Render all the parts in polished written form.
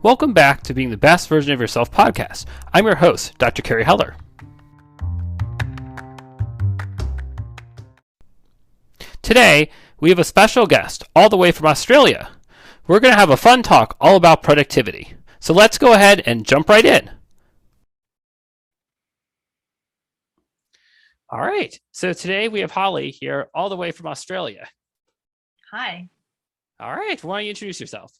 Welcome back to Being the Best Version of Yourself podcast. I'm your host, Dr. Carey Heller. Today, we have a special guest all the way from Australia. We're going to have a fun talk all about productivity. So let's go ahead and jump right in. All right. So today we have Holly here all the way from Australia. Hi. All right. Why don't you introduce yourself?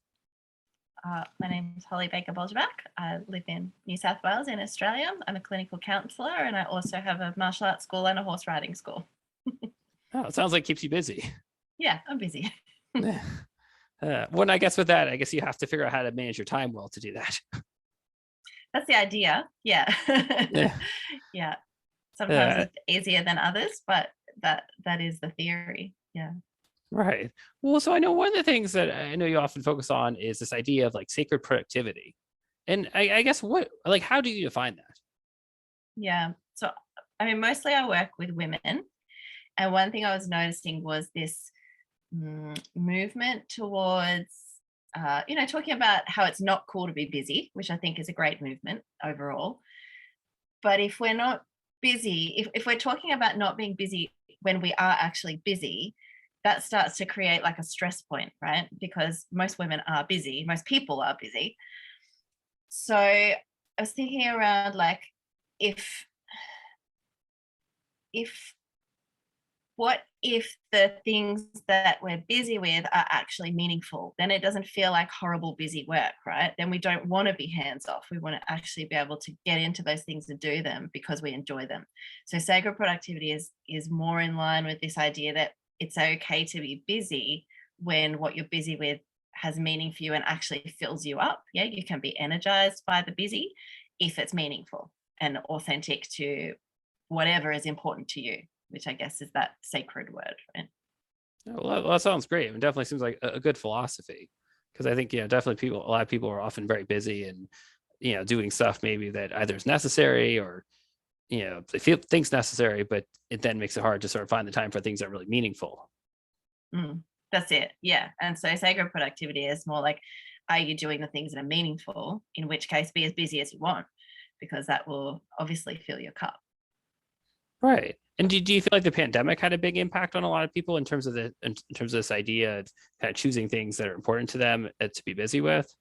My name is Holly Baker-Bolgerbach. I live in New South Wales in Australia. I'm a clinical counsellor and I also have a martial arts school and a horse riding school. Oh, it sounds like it keeps you busy. Yeah, I'm busy. Well, I guess with that, I guess you have to figure out how to manage your time well to do that. That's the idea. Yeah. Yeah. Sometimes it's easier than others, but that is the theory. Yeah. Right. Well, so I know one of the things that I know you often focus on is this idea of like sacred productivity. And I guess how do you define that? Yeah. So, I mean, mostly I work with women. And one thing I was noticing was this movement towards, talking about how it's not cool to be busy, which I think is a great movement overall. But if we're not busy, if we're talking about not being busy when we are actually busy, that starts to create like a stress point, right? Because most women are busy, most people are busy. So I was thinking around like, what if the things that we're busy with are actually meaningful? Then it doesn't feel like horrible busy work, right? Then we don't want to be hands off. We want to actually be able to get into those things and do them because we enjoy them. So sacred productivity is more in line with this idea that it's okay to be busy when what you're busy with has meaning for you and actually fills you up. Yeah, you can be energized by the busy if it's meaningful and authentic to whatever is important to you, which I guess is that sacred word, right? Well, that sounds great. It definitely seems like a good philosophy, because I think, definitely a lot of people are often very busy and, doing stuff maybe that either is necessary or, they feel things necessary, but it then makes it hard to sort of find the time for things that are really meaningful. That's it. Yeah. And so sacred productivity is more like, are you doing the things that are meaningful? In which case, be as busy as you want, because that will obviously fill your cup. Right. And do you feel like the pandemic had a big impact on a lot of people in terms of this idea of kind of choosing things that are important to them to be busy with?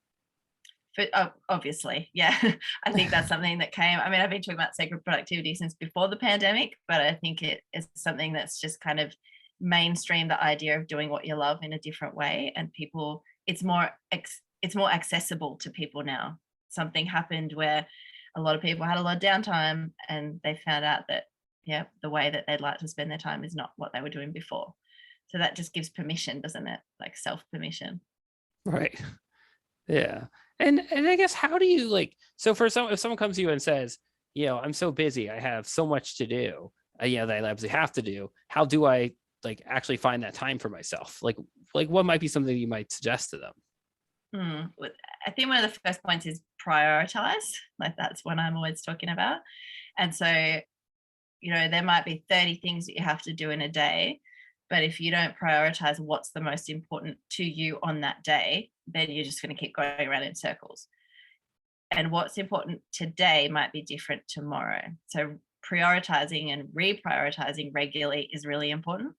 Obviously, yeah. I think that's something that came. I mean, I've been talking about sacred productivity since before the pandemic, but I think it is something that's just kind of mainstream the idea of doing what you love in a different way, and people, it's more accessible to people now. Something happened where a lot of people had a lot of downtime, and they found out that the way that they'd like to spend their time is not what they were doing before. So that just gives permission, doesn't it? Like self permission. Right. Yeah. And I guess how do you so if someone comes to you and says, I'm so busy, I have so much to do, that I absolutely have to do, how do I actually find that time for myself? Like what might be something you might suggest to them? I think one of the first points is prioritize. Like that's what I'm always talking about. And so, there might be 30 things that you have to do in a day, but if you don't prioritize what's the most important to you on that day, then you're just going to keep going around in circles. And what's important today might be different tomorrow. So prioritizing and reprioritizing regularly is really important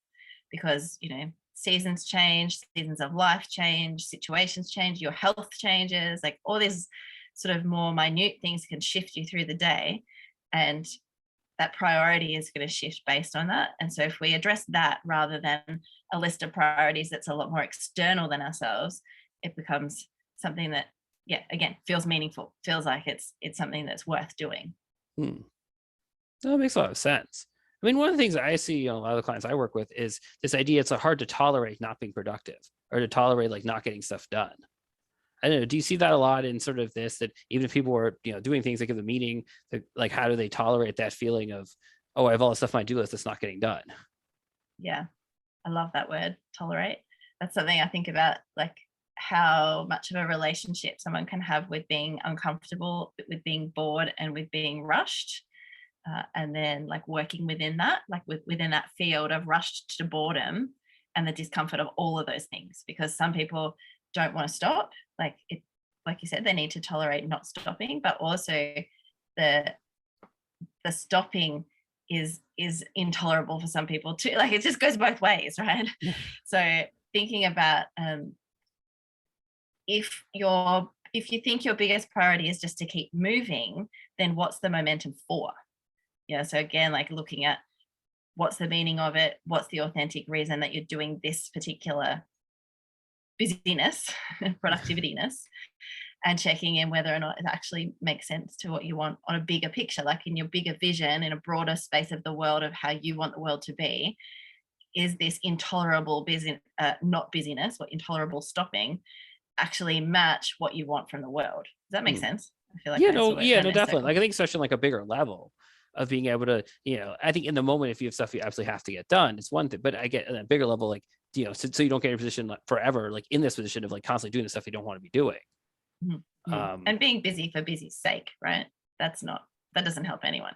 because, seasons change, seasons of life change, situations change, your health changes, like all these sort of more minute things can shift you through the day. And that priority is going to shift based on that. And so if we address that rather than a list of priorities that's a lot more external than ourselves, it becomes something that, again, feels meaningful, feels like it's something that's worth doing. That makes a lot of sense. I mean, one of the things I see a lot of the clients I work with is this idea it's hard to tolerate not being productive or to tolerate not getting stuff done. I don't know. Do you see that a lot in sort of this, that even if people are, doing things like in the meeting, how do they tolerate that feeling of, oh, I have all this stuff on my do list that's not getting done? Yeah. I love that word, tolerate. That's something I think about, like how much of a relationship someone can have with being uncomfortable, with being bored and with being rushed. And then working within that, within that field of rushed to boredom and the discomfort of all of those things, because some people don't want to stop. like you said, they need to tolerate not stopping, but also the stopping is intolerable for some people too. Like it just goes both ways, right? So thinking about if you think your biggest priority is just to keep moving, then what's the momentum for? Yeah. So again, like looking at what's the meaning of it, what's the authentic reason that you're doing this particular busyness, productivityness, and checking in whether or not it actually makes sense to what you want on a bigger picture, like in your bigger vision, in a broader space of the world of how you want the world to be. Is this intolerable not busyness, or intolerable stopping, actually match what you want from the world? Does that make Hmm. sense? I feel like Yeah, I no, sort of yeah, went no, in a definitely. circle. Like I think especially on like a bigger level of being able to, I think in the moment, if you have stuff you absolutely have to get done, it's one thing. But I get at a bigger level, like, so you don't get in a position like forever, like in this position of like constantly doing the stuff you don't want to be doing. Mhm, mhm. Um, And being busy for busy's sake, right? That doesn't help anyone.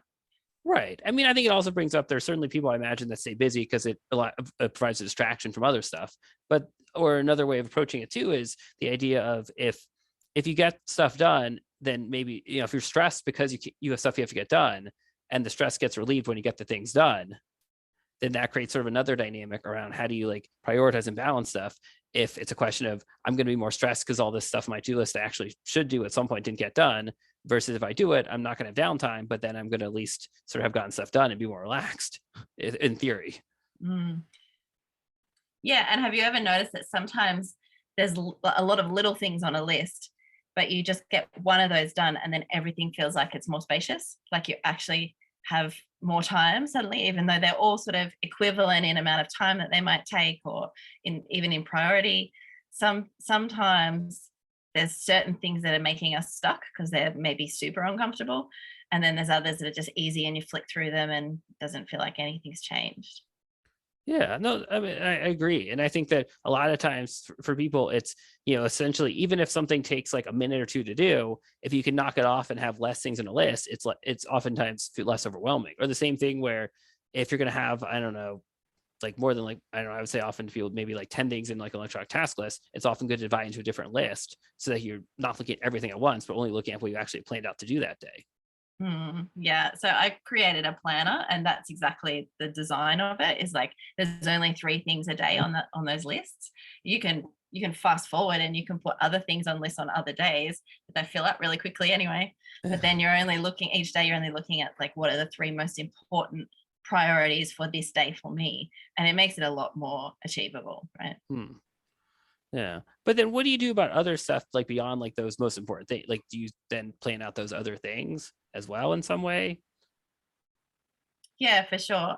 right. I mean, I think it also brings up there's certainly people I imagine that stay busy because it provides a distraction from other stuff. But or another way of approaching it too is the idea of if you get stuff done, then maybe if you're stressed because you have stuff you have to get done, and the stress gets relieved when you get the things done, then that creates sort of another dynamic around how do you like prioritize and balance stuff. If it's a question of I'm going to be more stressed because all this stuff on my do list I actually should do at some point didn't get done, versus if I do it, I'm not going to have downtime, but then I'm going to at least sort of have gotten stuff done and be more relaxed in theory. Mm. Yeah. And have you ever noticed that sometimes there's a lot of little things on a list, but you just get one of those done and then everything feels like it's more spacious, like you actually have more time suddenly, even though they're all sort of equivalent in amount of time that they might take, or even in priority. Sometimes there's certain things that are making us stuck because they're maybe super uncomfortable, and then there's others that are just easy and you flick through them and it doesn't feel like anything's changed. Yeah, no, I mean, I agree. And I think that a lot of times for people, it's, essentially, even if something takes like a minute or two to do, if you can knock it off and have less things in a list, it's oftentimes less overwhelming. Or the same thing where if you're going to have, I don't know, like more than like, I don't know, I would say often to people, maybe like 10 things in like an electronic task list, it's often good to divide into a different list so that you're not looking at everything at once, but only looking at what you actually planned out to do that day. Yeah. So I created a planner, and that's exactly the design of it. Is like there's only 3 things a day on those lists. You can fast forward and you can put other things on lists on other days, but they fill up really quickly anyway. But then you're only looking each day. You're only looking at like what are the 3 most important priorities for this day for me, and it makes it a lot more achievable, right? Hmm. Yeah. But then what do you do about other stuff like beyond like those most important things? Like do you then plan out those other things as well in some way? Yeah, for sure.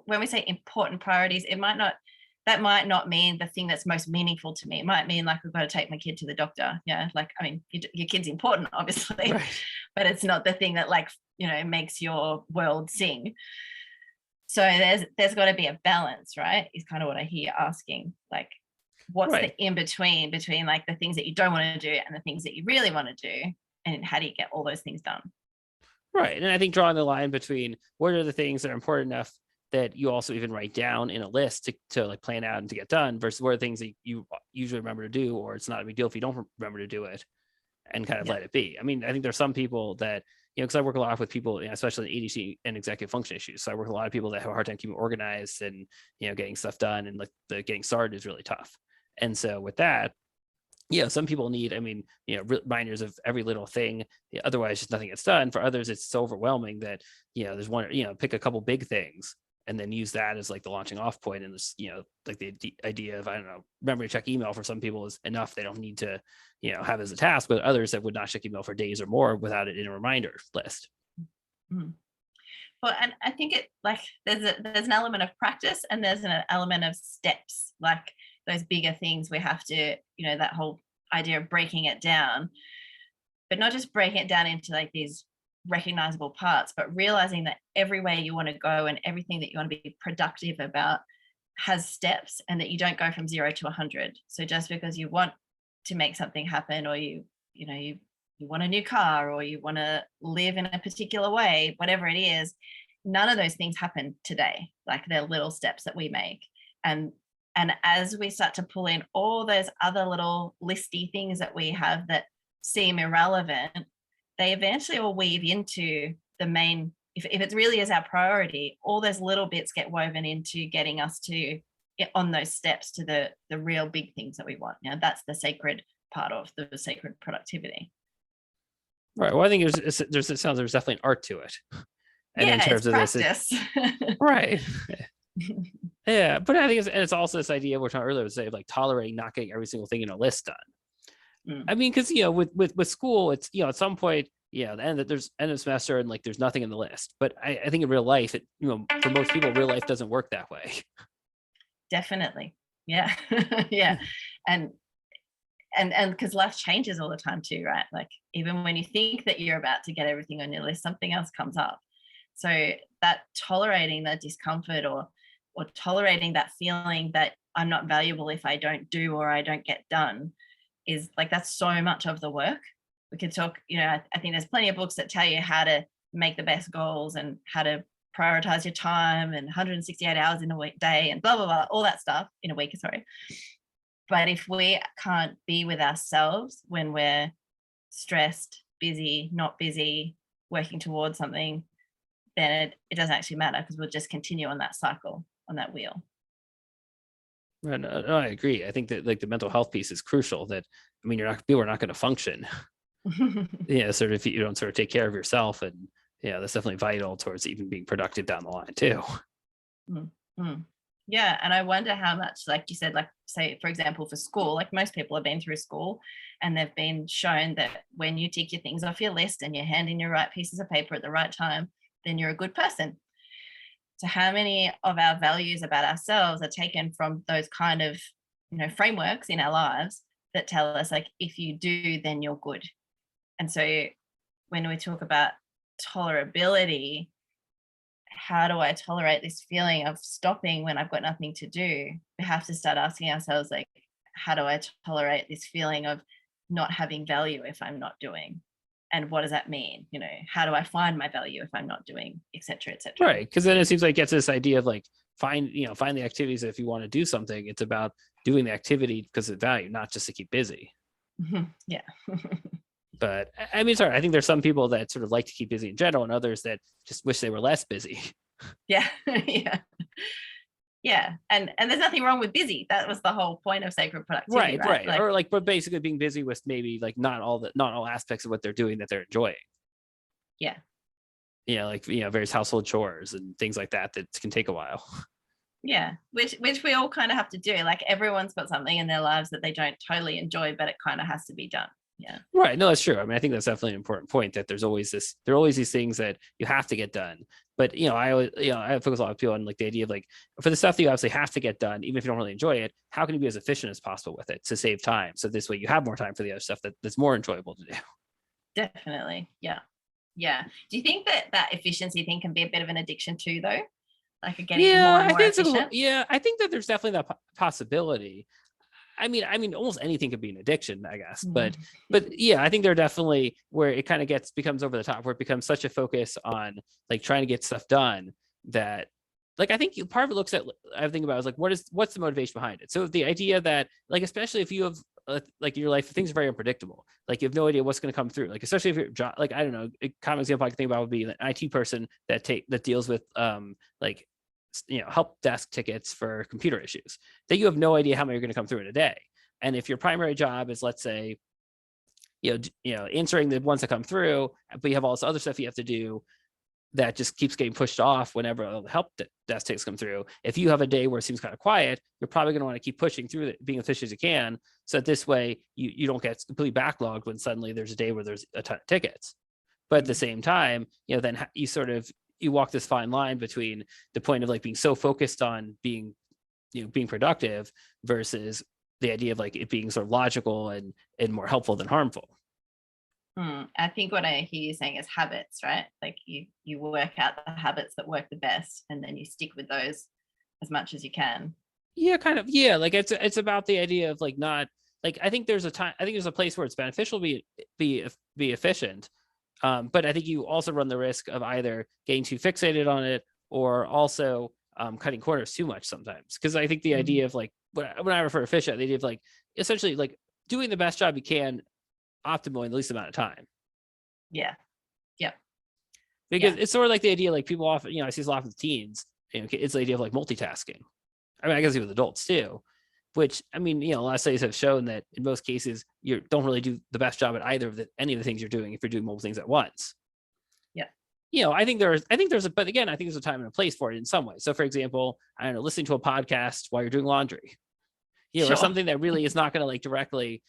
When we say important priorities, that might not mean the thing that's most meaningful to me. It might mean like we've got to take my kid to the doctor. Yeah, like I mean, your kid's important, obviously, Right. but it's not the thing that like makes your world sing. So there's got to be a balance, right? Is kind of what I hear you asking. Like, what's the Right. in between like the things that you don't want to do and the things that you really want to do, and how do you get all those things done? Right. And I think drawing the line between what are the things that are important enough that you also even write down in a list to like plan out and to get done versus what are things that you usually remember to do, or it's not a big deal if you don't remember to do it, and kind of Yeah. let it be. I mean, I think there's some people that, because I work a lot with people, especially in ADHD and executive function issues. So I work with a lot of people that have a hard time keeping organized and, getting stuff done, and like the getting started is really tough. And so with that, some people need, I mean, reminders of every little thing. Yeah, otherwise, just nothing gets done. For others, it's so overwhelming that, there's one, pick a couple big things and then use that as like the launching off point. And this, like the idea of, I don't know, memory check email for some people is enough. They don't need to, have as a task, but others that would not check email for days or more without it in a reminder list. Mhm. Well, and I think it like there's an element of practice and there's an element of steps, like those bigger things we have to, that whole idea of breaking it down, but not just breaking it down into like these recognizable parts, but realizing that everywhere you want to go and everything that you want to be productive about has steps, and that you don't go from 0 to 100. So just because you want to make something happen, or you want a new car, or you want to live in a particular way, whatever it is, none of those things happen today. Like they're little steps that we make, and And as we start to pull in all those other little listy things that we have that seem irrelevant, they eventually will weave into the main. If it really is our priority, all those little bits get woven into getting us to on those steps to the real big things that we want. Now that's the sacred part of the sacred productivity. Right. Well, I think there's it sounds there's definitely an art to it. And in Yeah, terms it's of this, practice. right. Yeah, but I think it's also this idea we're talking earlier, say like tolerating not getting every single thing in a list done. I mean, because with school, it's at some point, there's end of semester and like there's nothing in the list. But I think in real life, for most people, real life doesn't work that way. Definitely. Yeah. Yeah. And because life changes all the time too, right? Like even when you think that you're about to get everything on your list, something else comes up. So that tolerating that discomfort or tolerating that feeling that I'm not valuable if I don't do or I don't get done is like, that's so much of the work. We could talk, I think there's plenty of books that tell you how to make the best goals and how to prioritize your time and 168 hours in a day and blah, blah, blah, all that stuff in a week, sorry. But if we can't be with ourselves when we're stressed, busy, not busy, working towards something, then it doesn't actually matter because we'll just continue on that cycle, on that wheel. And I agree. I think that like the mental health piece is crucial. That people are not going to function. Sort of if you don't sort of take care of yourself, and that's definitely vital towards even being productive down the line too. Mm-hmm. Yeah, and I wonder how much, like you said, like say for example for school, like most people have been through school and they've been shown that when you tick your things off your list and you hand in your right pieces of paper at the right time, then you're a good person. So how many of our values about ourselves are taken from those kind of frameworks in our lives that tell us like if you do then you're good. And so when we talk about tolerability, how do I tolerate this feeling of stopping when I've got nothing to do? We have to start asking ourselves, like, how do I tolerate this feeling of not having value if I'm not doing? And what does that mean? How do I find my value if I'm not doing, et cetera, et cetera? Right. Because then it seems like it gets this idea of like, find the activities that if you want to do something, it's about doing the activity because of value, not just to keep busy. Yeah. But I mean, sorry, I think there's some people that sort of like to keep busy in general and others that just wish they were less busy. Yeah. Yeah. And there's nothing wrong with busy. That was the whole point of sacred productivity. Right. Like, but basically being busy with maybe like not all aspects of what they're doing that they're enjoying. Yeah. Like, various household chores and things like that can take a while. Yeah. Which we all kind of have to do. Like everyone's got something in their lives that they don't totally enjoy, but it kind of has to be done. Yeah. Right. No, that's true. I mean, I think that's definitely an important point that there are always these things that you have to get done. But, I always, I focus a lot of people on like the idea of like, for the stuff that you obviously have to get done, even if you don't really enjoy it, how can you be as efficient as possible with it to save time? So this way you have more time for the other stuff that's more enjoyable to do. Definitely. Yeah. Yeah. Do you think that efficiency thing can be a bit of an addiction too, though? Like getting more and more efficient? I think that there's definitely that possibility. I mean, almost anything could be an addiction, I guess. But yeah, I think there are definitely where it kind of becomes over the top, where it becomes such a focus on like trying to get stuff done that, like, I think part of it looks at, I think about is like, what's the motivation behind it? So the idea that like, especially if you have like your life, things are very unpredictable. Like you have no idea what's going to come through. Like, especially if you're like, I don't know, a common example I can think about would be an IT person that deals with like, help desk tickets for computer issues that you have no idea how many are going to come through in a day. And if your primary job is, let's say, answering the ones that come through, but you have all this other stuff you have to do that just keeps getting pushed off whenever the help desk tickets come through. If you have a day where it seems kind of quiet, you're probably going to want to keep pushing through it, being efficient as you can. So that this way you don't get completely backlogged when suddenly there's a day where there's a ton of tickets. But at the same time, then you walk this fine line between the point of like being so focused on being productive versus the idea of like it being sort of logical and more helpful than harmful. I think what I hear you saying is habits, right? Like you work out the habits that work the best and then you stick with those as much as you can. Yeah, kind of. Yeah. Like it's about the idea of like, not like, I think there's a place where it's beneficial to be efficient. But I think you also run the risk of either getting too fixated on it or also cutting corners too much sometimes. Because I think the idea of like when I refer to Fisher, the idea of like essentially like doing the best job you can optimally in the least amount of time. Yeah. Yep. Because it's sort of like the idea, like people often, I see this a lot with teens, it's the idea of like multitasking. I mean, I guess with adults too, which a lot of studies have shown that in most cases you don't really do the best job at either of any of the things you're doing if you're doing multiple things at once. I think there's but again, I think there's a time and a place for it in some way. So for example, I don't know, listening to a podcast while you're doing laundry, or something that really is not going to like directly,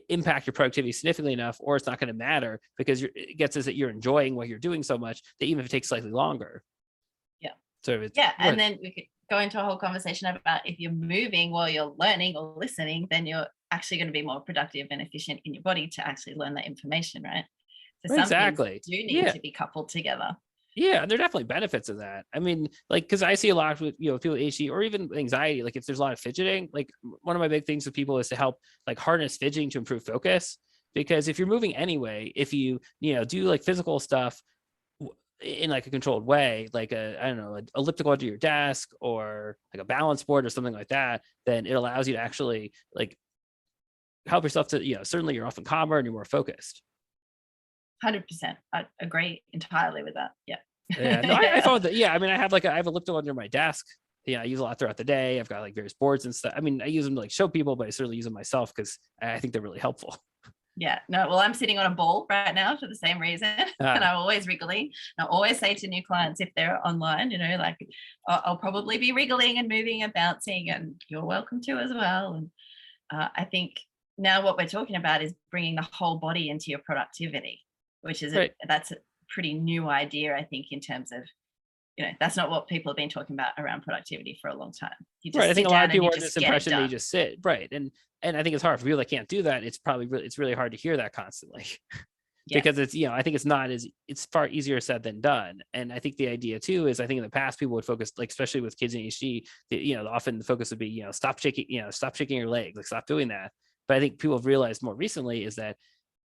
impact your productivity significantly enough, or it's not going to matter because it gets us that you're enjoying what you're doing so much that even if it takes slightly longer. And then we could go into a whole conversation about if you're moving while you're learning or listening, then you're actually going to be more productive and efficient in your body to actually learn that information, right? So some things do need to be coupled together. Yeah, there are definitely benefits of that. I mean, like, because I see a lot with, people with ADHD or even anxiety, like if there's a lot of fidgeting, like one of my big things with people is to help like harness fidgeting to improve focus. Because if you're moving anyway, if you, do like physical stuff in like a controlled way, like an elliptical under your desk or like a balance board or something like that, then it allows you to actually like help yourself to, certainly you're often calmer and you're more focused. 100%. I agree entirely with that. Yeah. No, I found that. I mean, I have a elliptical under my desk. I use a lot throughout the day. I've got like various boards and stuff. I mean, I use them to like show people, but I certainly use them myself because I think they're really helpful. Yeah. No, well, I'm sitting on a ball right now for the same reason. And I'm always wriggling. I always say to new clients, if they're online, like I'll probably be wriggling and moving and bouncing, and you're welcome to as well. And I think now what we're talking about is bringing the whole body into your productivity, which is that's a pretty new idea, I think, in terms of, that's not what people have been talking about around productivity for a long time. I think a lot of people have this impression that you just sit, and I think it's hard for people that can't do that. It's really hard to hear that constantly because it's, I think it's far easier said than done. And I think the idea too is, I think in the past people would focus, like especially with kids in ADHD, often the focus would be, stop shaking your legs, like stop doing that. But I think people have realized more recently is that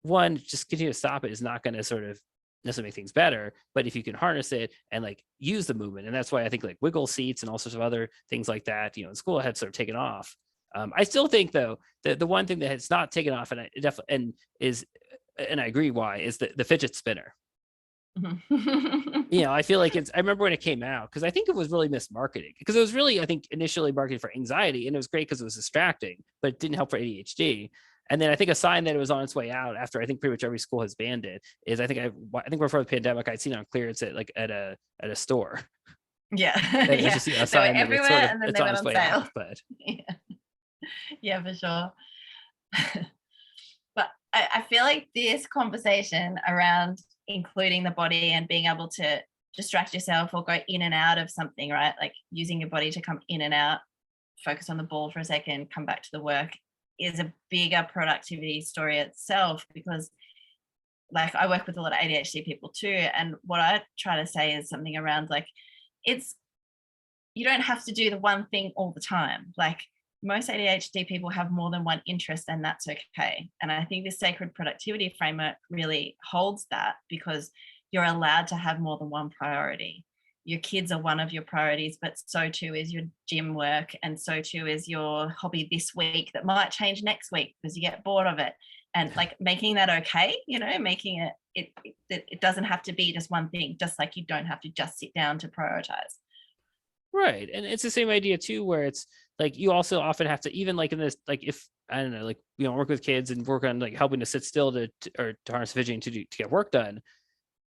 one, just continue to stop it is not going to sort of necessarily make things better, but if you can harness it and like use the movement, and that's why I think like wiggle seats and all sorts of other things like that, in school had sort of taken off. I still think though that the one thing that has not taken off, and I agree why, is the fidget spinner. I feel like I remember when it came out, because I think it was really mismarketing, because it was really, I think, initially marketed for anxiety, and it was great because it was distracting, but it didn't help for ADHD. And then I think a sign that it was on its way out, after I think pretty much every school has banned it, is I think before the pandemic, I'd seen it on clearance at a store. Yeah. Just, a sign everywhere, that and then they went on sale. Out, but yeah, for sure. But I feel like this conversation around including the body and being able to distract yourself or go in and out of something, right? Like using your body to come in and out, focus on the ball for a second, come back to the work, is a bigger productivity story itself, because like I work with a lot of ADHD people too. And what I try to say is something around like, you don't have to do the one thing all the time. Like most ADHD people have more than one interest, and that's okay. And I think this sacred productivity framework really holds that, because you're allowed to have more than one priority. Your kids are one of your priorities, but so too is your gym work, and so too is your hobby this week that might change next week because you get bored of it. And like making that okay, making it doesn't have to be just one thing, just like you don't have to just sit down to prioritize. Right. And it's the same idea too, where it's like you also often have to, even like in this, like if I don't know, like work with kids and work on like helping to sit still to harness fidgeting to get work done.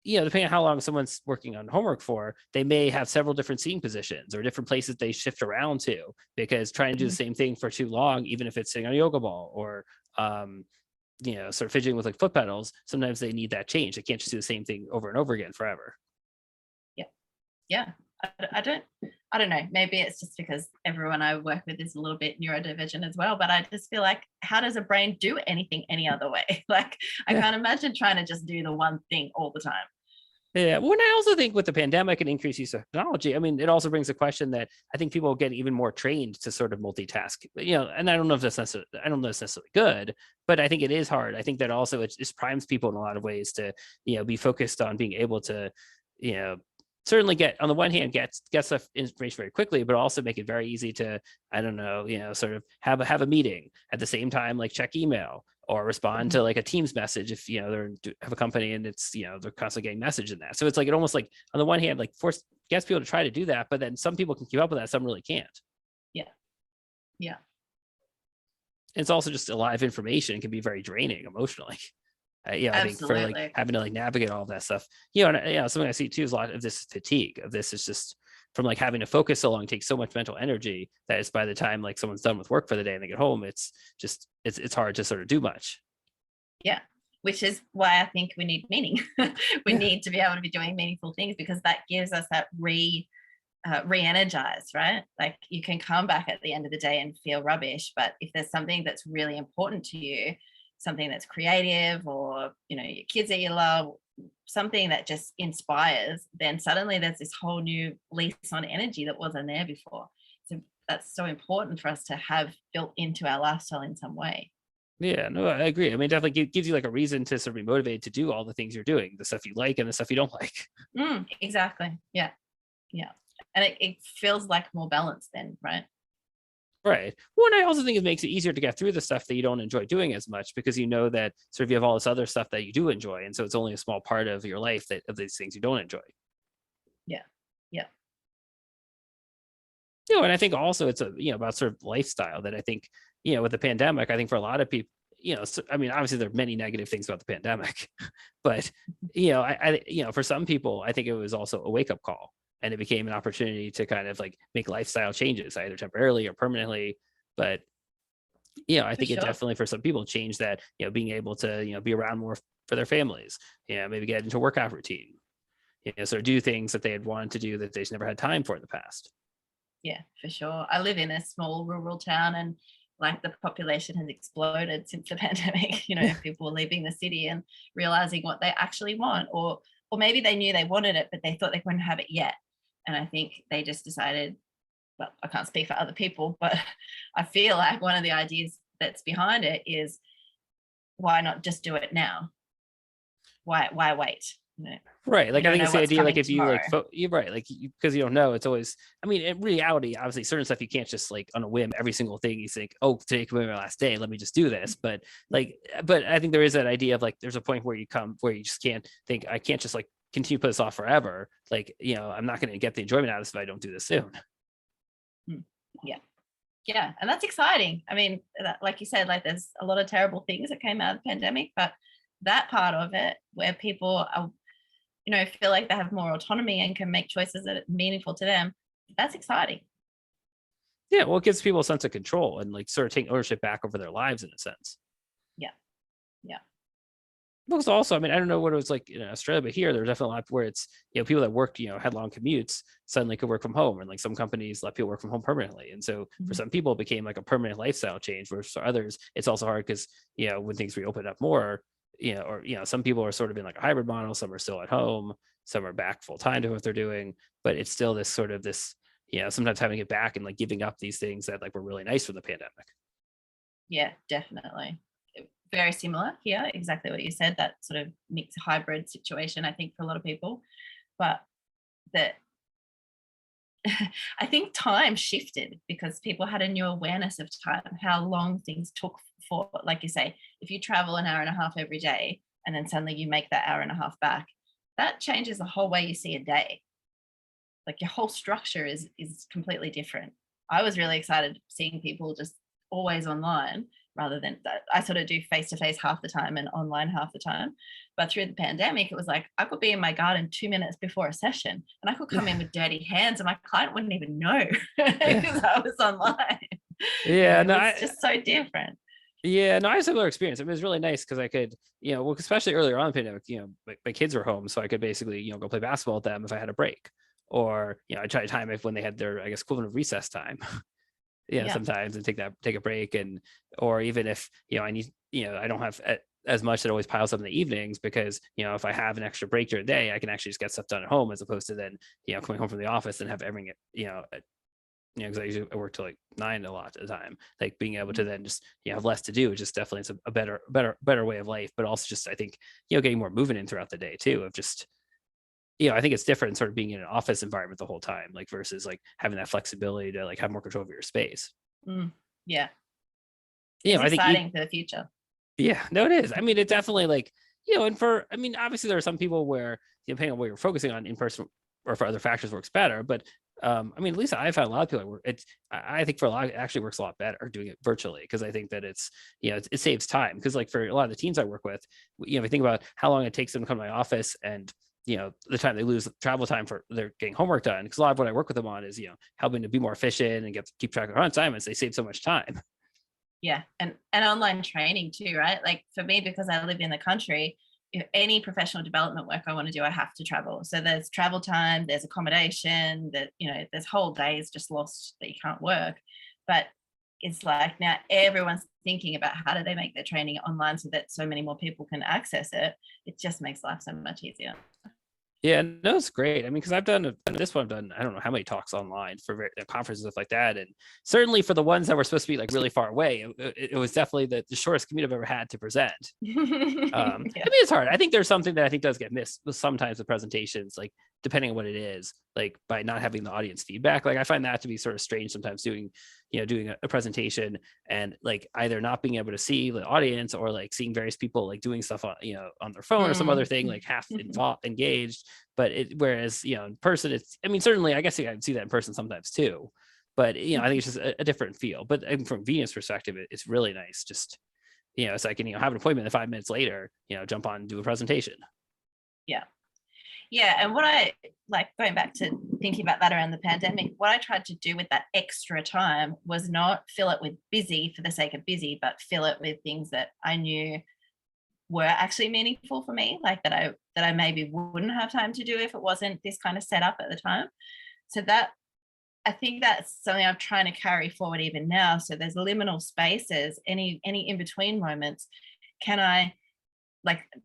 Depending on how long someone's working on homework for, they may have several different seating positions or different places they shift around to, because trying to do the same thing for too long, even if it's sitting on a yoga ball or, sort of fidgeting with like foot pedals, sometimes they need that change. They can't just do the same thing over and over again forever. Yeah. I don't know. Maybe it's just because everyone I work with is a little bit neurodivergent as well. But I just feel like, how does a brain do anything any other way? Like, I can't imagine trying to just do the one thing all the time. Yeah. Well, and I also think with the pandemic and increased use of technology, I mean, it also brings a question that I think people get even more trained to sort of multitask, and I don't know if that's necessarily good, but I think it is hard. I think that also it just primes people in a lot of ways to, be focused on being able to, certainly get, on the one hand, get stuff information very quickly, but also make it very easy to, I don't know, sort of have a meeting at the same time, like check email or respond to like a Teams message if they're have a company and it's they're constantly getting message in that. So it's like, it almost like, on the one hand, like gets people to try to do that, but then some people can keep up with that, some really can't. Yeah. It's also just a lot of information. It can be very draining emotionally. I think for like Absolutely. having to like navigate all that stuff, something I see too is a lot of this fatigue of this is just from like having to focus so long, takes so much mental energy that it's by the time like someone's done with work for the day and they get home, it's just, it's hard to sort of do much. Yeah. Which is why I think we need meaning. We Yeah. need to be able to be doing meaningful things, because that gives us that re-energize, right? Like you can come back at the end of the day and feel rubbish, but if there's something that's really important to you, something that's creative, or your kids that you love, something that just inspires, then suddenly there's this whole new lease on energy that wasn't there before. So that's so important for us to have built into our lifestyle in some way. Yeah, no, I agree. I mean, it definitely gives you like a reason to sort of be motivated to do all the things you're doing, the stuff you like and the stuff you don't like. Exactly. Yeah. And it feels like more balanced then, right? Right. Well, and I also think it makes it easier to get through the stuff that you don't enjoy doing as much, because you know that sort of you have all this other stuff that you do enjoy. And so it's only a small part of your life that of these things you don't enjoy. Yeah. And I think also it's about sort of lifestyle that I think, with the pandemic, I think for a lot of people, I mean, obviously there are many negative things about the pandemic, but, for some people, I think it was also a wake up call, and it became an opportunity to kind of like make lifestyle changes, either temporarily or permanently. But, I For think it sure. definitely for some people changed that, being able to, be around more for their families, maybe get into a workout routine, sort of do things that they had wanted to do that they just never had time for in the past. Yeah, for sure. I live in a small rural town, and like the population has exploded since the pandemic. People are leaving the city and realizing what they actually want, or maybe they knew they wanted it, but they thought they couldn't have it yet. And I think they just decided, well, I can't speak for other people, but I feel like one of the ideas that's behind it is, why not just do it now? Why wait? Right. You Like, I don't think know it's the what's idea, like, coming if you like, tomorrow. you're right. Like, because you don't know, it's always, I mean, in reality, obviously, certain stuff you can't just like on a whim, every single thing you think, oh, today could be my last day. Let me just do this. But like, but I think there is that idea of like, there's a point where you just can't think, I can't just like continue to put this off forever. Like, I'm not going to get the enjoyment out of this if I don't do this soon. Hmm. Yeah, and that's exciting. I mean, like you said, like there's a lot of terrible things that came out of the pandemic, but that part of it where people are, feel like they have more autonomy and can make choices that are meaningful to them, that's exciting. Yeah. Well, it gives people a sense of control and like sort of taking ownership back over their lives in a sense. Yeah. Yeah. Because also, I mean, I don't know what it was like in Australia, but here there's definitely a lot where it's, people that worked, had long commutes suddenly could work from home. And like some companies let people work from home permanently. And so for Mhm. some people, it became like a permanent lifestyle change, whereas for others, it's also hard because, when things reopen up more, some people are sort of in like a hybrid model, some are still at home, some are back full time to what they're doing. But it's still this sort of this, sometimes having it back and like giving up these things that like were really nice from the pandemic. Yeah, definitely. Very similar here, exactly what you said, that sort of mixed hybrid situation, I think, for a lot of people. But that I think time shifted because people had a new awareness of time, how long things took for, like you say, if you travel an hour and a half every day and then suddenly you make that hour and a half back, that changes the whole way you see a day. Like your whole structure is completely different. I was really excited seeing people just always online rather than that. I sort of do face to face half the time and online half the time. But through the pandemic, it was like I could be in my garden 2 minutes before a session and I could come in with dirty hands and my client wouldn't even know Yeah. because I was online. Yeah. It No, was just so different. yeah, no, I had a similar experience. I mean, it was really nice because I could, well, especially earlier on in the pandemic, my kids were home, so I could basically, go play basketball with them if I had a break, or I try to time it when they had their, I guess, equivalent of recess time, Yeah. sometimes, and take a break, and or even if I need, I don't have as much that always piles up in the evenings because if I have an extra break during the day, I can actually just get stuff done at home as opposed to then coming home from the office and have everything because I work till like 9 a lot of the time. Like being able to then just have less to do, just definitely it's a better way of life. But also just I think getting more movement in throughout the day too, of just I think it's different sort of being in an office environment the whole time, like versus like having that flexibility to like have more control over your space. Yeah, it's I think exciting for the future. yeah, no, it is. I mean, it definitely like, and I mean, obviously there are some people where, depending on what you're focusing on in person or for other factors works better. But I mean, at least I've had a lot of people work. I think for a lot, it actually works a lot better doing it virtually because I think that it's, it saves time. Because like for a lot of the teams I work with, if you think about how long it takes them to come to my office and, the time they lose travel time for they're getting homework done. Because a lot of what I work with them on is, helping to be more efficient and keep track of their own assignments. They save so much time. Yeah, and online training too, right? Like for me, because I live in the country, any professional development work I want to do, I have to travel. So there's travel time, there's accommodation, that there's whole days just lost that you can't work. But it's like now everyone's thinking about how do they make their training online so that so many more people can access it. It just makes life so much easier. Yeah, no, it's great. I mean, because I've done this one, I've done I don't know how many talks online for conferences and stuff like that, and certainly for the ones that were supposed to be like really far away, it was definitely the shortest commute I've ever had to present. I mean, it's hard. I think there's something that I think does get missed sometimes with presentations, like depending on what it is, like by not having the audience feedback. Like I find that to be sort of strange sometimes doing a presentation and like either not being able to see the audience or like seeing various people like doing stuff on, on their phone or some other thing, like half involved, engaged. But whereas, in person, I mean, certainly I guess I can see that in person sometimes too. But, I think it's just a different feel. But from Venus perspective, it's really nice. Just, so I can, have an appointment and 5 minutes later, jump on and do a presentation. Yeah. Yeah. And what I like going back to thinking about that around the pandemic, what I tried to do with that extra time was not fill it with busy for the sake of busy, but fill it with things that I knew were actually meaningful for me, like that I maybe wouldn't have time to do if it wasn't this kind of setup at the time. So that I think that's something I'm trying to carry forward even now. So there's liminal spaces, any in between moments. Can I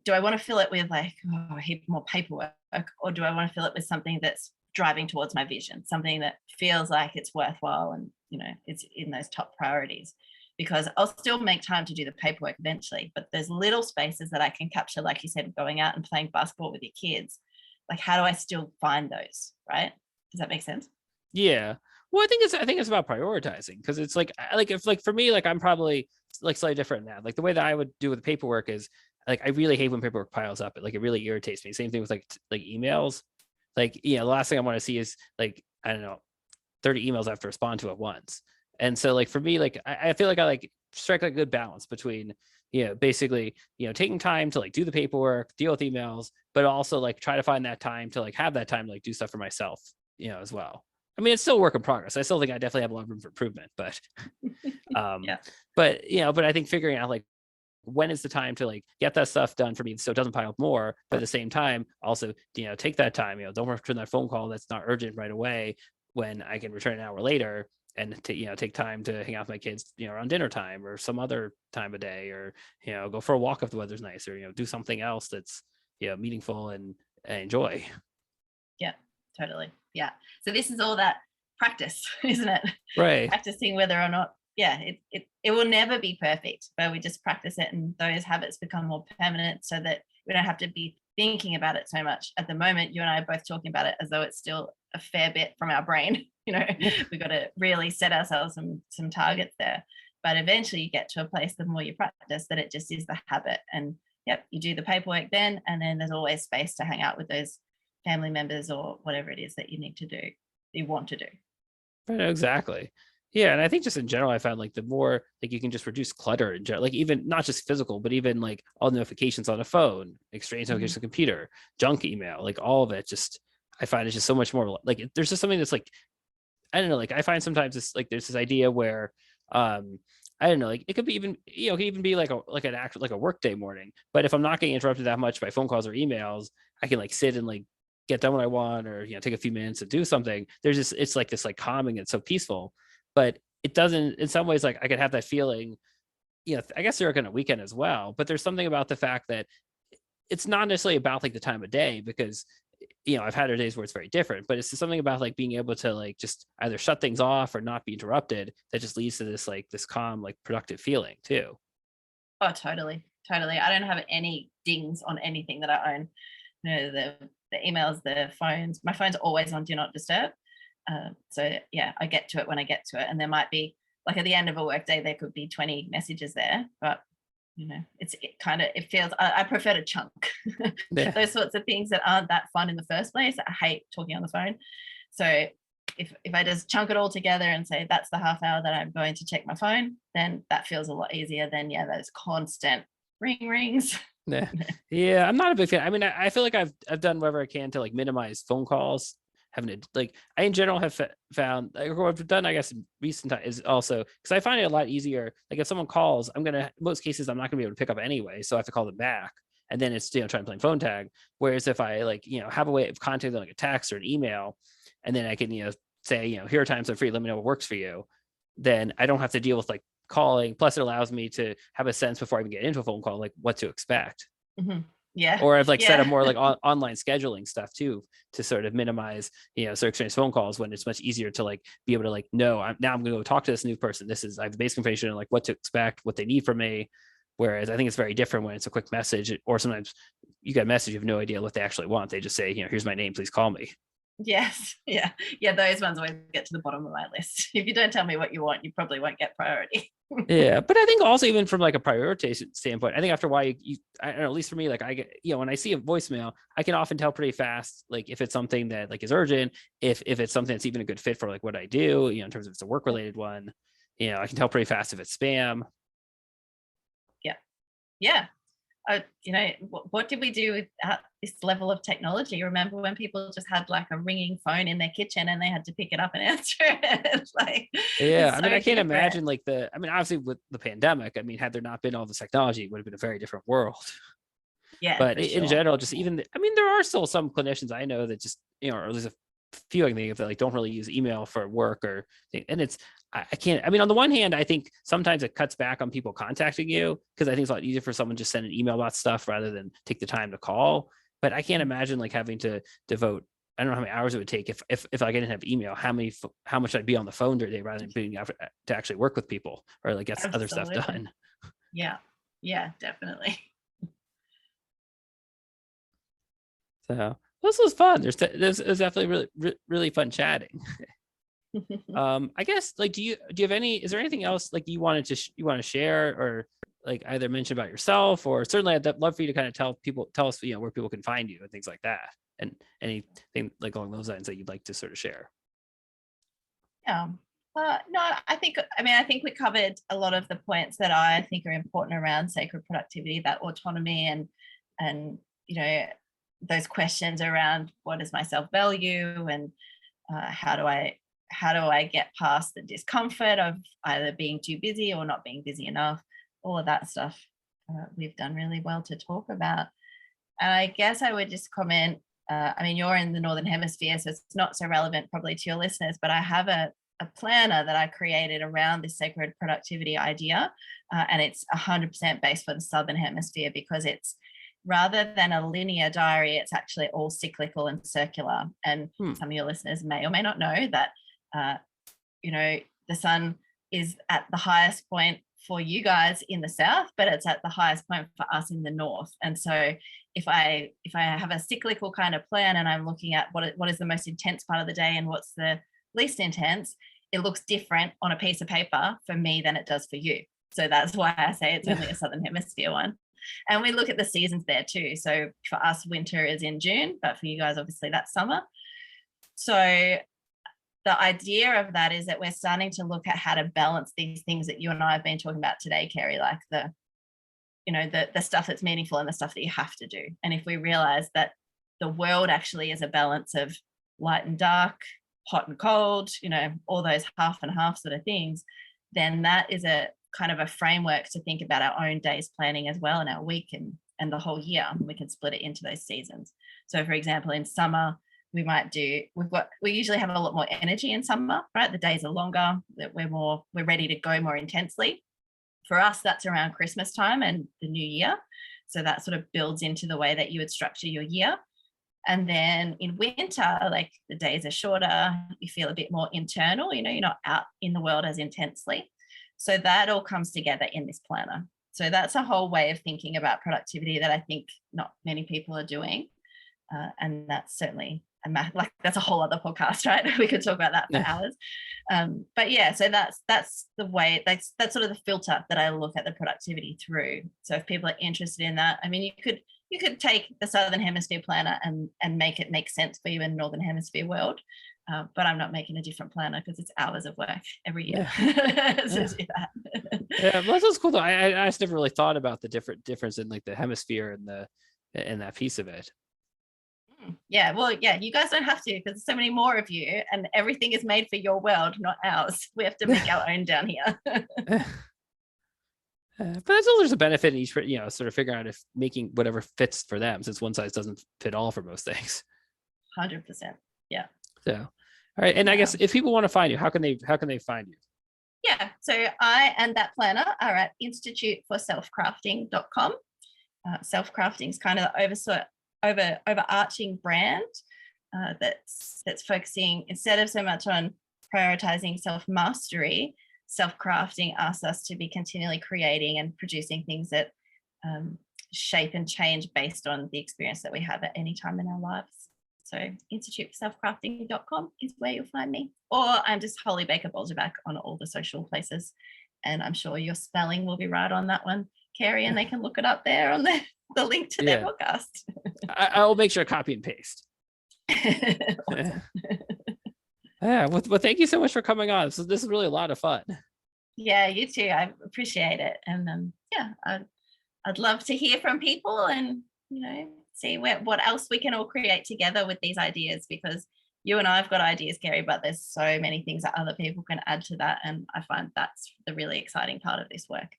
do I want to fill it with like a heap more paperwork, or do I want to fill it with something that's driving towards my vision, something that feels like it's worthwhile and it's in those top priorities? Because I'll still make time to do the paperwork eventually, but there's little spaces that I can capture, like you said, going out and playing basketball with your kids. Like, how do I still find those? Right? Does that make sense? Yeah. Well, I think it's about prioritizing because it's like if like for me, like I'm probably like slightly different now. Like the way that I would do with the paperwork is like I really hate when paperwork piles up. It really irritates me. Same thing with like emails. Like, the last thing I want to see is like, I don't know, 30 emails I have to respond to at once. And so like for me, like I feel like I like strike a good balance between, basically, taking time to like do the paperwork, deal with emails, but also like try to find that time to like have that time to like do stuff for myself, as well. I mean, it's still a work in progress. I still think I definitely have a lot of room for improvement, but Yeah. but I think figuring out like when is the time to like get that stuff done for me so it doesn't pile up more, but at the same time also take that time, don't return that phone call that's not urgent right away when I can return an hour later, and to take time to hang out with my kids around dinner time or some other time of day, or go for a walk if the weather's nice, or do something else that's meaningful and enjoy. Yeah, totally. Yeah. So this is all that practice, isn't it? Right. Practicing whether or not, yeah, it will never be perfect, but we just practice it and those habits become more permanent so that we don't have to be thinking about it so much. At the moment, you and I are both talking about it as though it's still a fair bit from our brain. We've got to really set ourselves some targets there. But eventually you get to a place, the more you practice, that it just is the habit. And yep, you do the paperwork then, and then there's always space to hang out with those family members or whatever it is that you need to do, you want to do. Right, exactly. Yeah, and I think just in general, I found like the more like you can just reduce clutter in general, like even not just physical, but even like all the notifications on a phone, exchange notifications on a computer, junk email, like all of it. Just I find it's just so much more like there's just something that's like I don't know, like I find sometimes it's like there's this idea where I don't know, like it could be even it could even be like an actual like a workday morning. But if I'm not getting interrupted that much by phone calls or emails, I can like sit and like get done what I want, or take a few minutes to do something. There's just it's like this like calming, it's so peaceful. But it doesn't in some ways like I could have that feeling, I guess they're on a weekend as well. But there's something about the fact that it's not necessarily about like the time of day, because I've had days where it's very different, but it's just something about like being able to like just either shut things off or not be interrupted that just leads to this like this calm, like productive feeling too. Oh, totally. Totally. I don't have any dings on anything that I own. the emails, the phones. My phone's always on do not disturb. So yeah, I get to it when I get to it, and there might be like at the end of a workday there could be 20 messages there, but it feels I prefer to chunk Yeah. those sorts of things that aren't that fun in the first place. I hate talking on the phone. So if I just chunk it all together and say that's the half hour that I'm going to check my phone, then that feels a lot easier than those constant rings. Yeah. Yeah. I'm not a big fan. I mean, I feel like I've done whatever I can to like minimize phone calls. Having to like, I in general have found like, what I've done, I guess, in recent time is also because I find it a lot easier. Like if someone calls, most cases, I'm not gonna be able to pick up anyway. So I have to call them back. And then it's, trying to play phone tag. Whereas if I like, have a way of contacting them, like a text or an email, and then I can, say, here are times I'm free, let me know what works for you. Then I don't have to deal with like calling. Plus it allows me to have a sense before I even get into a phone call, like what to expect. Mm-hmm. Yeah. Or I've like set up more like online scheduling stuff too, to sort of minimize, so exchange phone calls when it's much easier to like be able to like, no, I'm going to go talk to this new person. I have the basic information on like what to expect, what they need from me. Whereas I think it's very different when it's a quick message, or sometimes you get a message, you have no idea what they actually want. They just say, here's my name, please call me. Yes. Yeah. Those ones always get to the bottom of my list. If you don't tell me what you want, you probably won't get priority. Yeah, but I think also even from like a prioritization standpoint, I think after a while, I don't know, at least for me, like I get, when I see a voicemail, I can often tell pretty fast, like if it's something that like is urgent, if it's something that's even a good fit for like what I do, in terms of it's a work related one, I can tell pretty fast if it's spam. Yeah. Yeah. What did we do with this level of technology? Remember when people just had like a ringing phone in their kitchen and they had to pick it up and answer it? Yeah, I mean, I can't imagine like obviously with the pandemic, I mean, had there not been all this technology, it would have been a very different world. Yeah, but in general, just even, I mean, there are still some clinicians I know that just, or at least a few I can think of that like don't really use email for work and it's, I can't, I mean, on the one hand, I think sometimes it cuts back on people contacting you because I think it's a lot easier for someone to just send an email about stuff rather than take the time to call. But I can't imagine like having to devote, I don't know how many hours it would take if like I didn't have email, how much I'd be on the phone during the day rather than being able to actually work with people or like get other stuff done. Yeah. Yeah, definitely. So this was fun. There's definitely really fun chatting. I guess like, do you have any, is there anything else like you want to share or like either mention about yourself, or certainly I'd love for you to kind of tell us, where people can find you and things like that, and anything like along those lines that you'd like to sort of share. Yeah. No, I think we covered a lot of the points that I think are important around sacred productivity, that autonomy and those questions around what is my self-value and how do I get past the discomfort of either being too busy or not being busy enough. All of that stuff we've done really well to talk about. And I guess I would just comment, you're in the Northern Hemisphere, so it's not so relevant probably to your listeners, but I have a planner that I created around this sacred productivity idea. And it's 100% based for the Southern Hemisphere because it's, rather than a linear diary, it's actually all cyclical and circular. And some of your listeners may or may not know that, the sun is at the highest point for you guys in the south, but it's at the highest point for us in the north. And so if I have a cyclical kind of plan and I'm looking at what is the most intense part of the day and what's the least intense, it looks different on a piece of paper for me than it does for you. So that's why I say it's only a Southern Hemisphere one. And we look at the seasons there too. So for us, winter is in June, but for you guys, obviously that's summer. So the idea of that is that we're starting to look at how to balance these things that you and I have been talking about today, Kerry, like the stuff that's meaningful and the stuff that you have to do. And if we realize that the world actually is a balance of light and dark, hot and cold, all those half and half sort of things, then that is a kind of a framework to think about our own days planning as well, and our week and the whole year. We can split it into those seasons. So for example, in summer, we usually have a lot more energy in summer, right? The days are longer, that we're ready to go more intensely. For us, that's around Christmas time and the new year. So that sort of builds into the way that you would structure your year. And then in winter, like the days are shorter, you feel a bit more internal, you're not out in the world as intensely. So that all comes together in this planner. So that's a whole way of thinking about productivity that I think not many people are doing. And that's certainly like that's a whole other podcast, right? We could talk about that for hours. But yeah, so that's the way, that's sort of the filter that I look at the productivity through. So if people are interested in that, I mean, you could take the Southern Hemisphere planner and make it make sense for you in Northern Hemisphere world. But I'm not making a different planner because it's hours of work every year. To do that. Yeah, well, that's cool though. I just never really thought about the difference in like the hemisphere and that piece of it. Yeah, well, yeah, you guys don't have to, because there's so many more of you, and everything is made for your world, not ours. We have to make our own down here. But that's all. There's a benefit in each, sort of figuring out if making whatever fits for them, since one size doesn't fit all for most things. 100%. Yeah. So, all right, and I guess if people want to find you, how can they find you? Yeah, so I and that planner are at instituteforselfcrafting.com. Self-crafting is kind of the overarching brand that's focusing, instead of so much on prioritizing self-mastery, self-crafting asks us to be continually creating and producing things that shape and change based on the experience that we have at any time in our lives. So instituteforselfcrafting.com is where you'll find me. Or I'm just Holly Baker Bolgerback on all the social places. And I'm sure your spelling will be right on that one, Carrie, and they can look it up there on the link to their podcast. I'll make sure to copy and paste. Yeah, well, thank you so much for coming on. This is really a lot of fun. Yeah, you too. I appreciate it. And I'd love to hear from people and, see what else we can all create together with these ideas, because you and I have got ideas, Carrie, but there's so many things that other people can add to that. And I find that's the really exciting part of this work.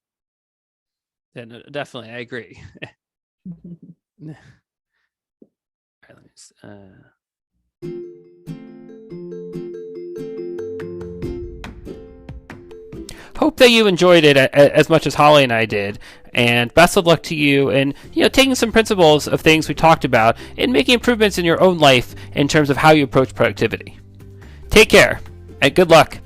Yeah, no, definitely. I agree. All right, let me just, hope that you enjoyed it as much as Holly and I did, and best of luck to you in taking some principles of things we talked about and making improvements in your own life in terms of how you approach productivity. Take care and good luck.